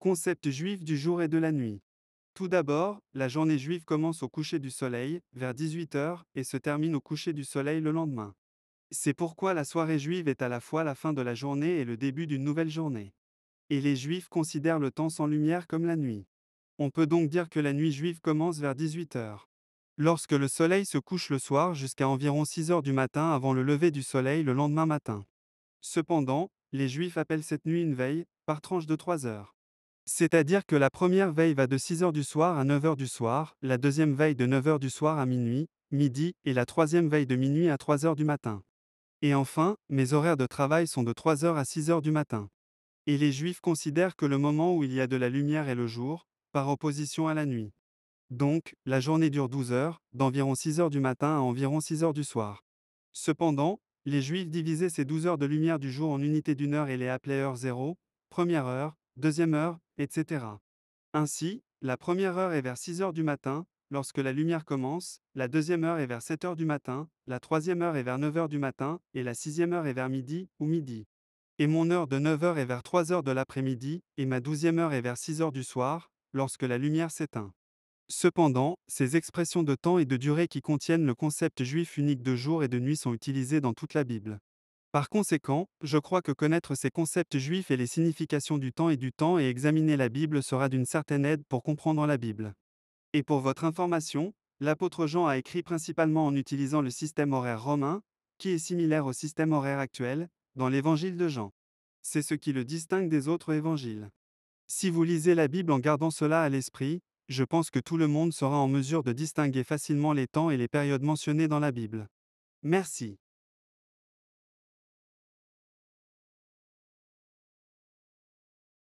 Concept juif du jour et de la nuit. Tout d'abord, la journée juive commence au coucher du soleil, vers 18 heures, et se termine au coucher du soleil le lendemain. C'est pourquoi la soirée juive est à la fois la fin de la journée et le début d'une nouvelle journée. Et les juifs considèrent le temps sans lumière comme la nuit. On peut donc dire que la nuit juive commence vers 18 heures. Lorsque le soleil se couche le soir jusqu'à environ 6 heures du matin avant le lever du soleil le lendemain matin. Cependant, les juifs appellent cette nuit une veille, par tranche de 3 heures. C'est-à-dire que la première veille va de 6 heures du soir à 9 heures du soir, la deuxième veille de 9 heures du soir à minuit, midi, et la troisième veille de minuit à 3 heures du matin. Et enfin, mes horaires de travail sont de 3 heures à 6 heures du matin. Et les Juifs considèrent que le moment où il y a de la lumière est le jour, par opposition à la nuit. Donc, la journée dure 12 heures, d'environ 6 heures du matin à environ 6 heures du soir. Cependant, les Juifs divisaient ces 12 heures de lumière du jour en unités d'une heure et les appelaient heure 0, première heure, deuxième heure, etc. Ainsi, la première heure est vers 6 heures du matin, lorsque la lumière commence, la deuxième heure est vers 7 heures du matin, la troisième heure est vers 9 heures du matin, et la sixième heure est vers midi ou midi. Et mon heure de 9 heures est vers 3 heures de l'après-midi, et ma douzième heure est vers 6 heures du soir, lorsque la lumière s'éteint. Cependant, ces expressions de temps et de durée qui contiennent le concept juif unique de jour et de nuit sont utilisées dans toute la Bible. Par conséquent, je crois que connaître ces concepts juifs et les significations du temps et examiner la Bible sera d'une certaine aide pour comprendre la Bible. Et pour votre information, l'apôtre Jean a écrit principalement en utilisant le système horaire romain, qui est similaire au système horaire actuel, dans l'évangile de Jean. C'est ce qui le distingue des autres évangiles. Si vous lisez la Bible en gardant cela à l'esprit, je pense que tout le monde sera en mesure de distinguer facilement les temps et les périodes mentionnées dans la Bible. Merci.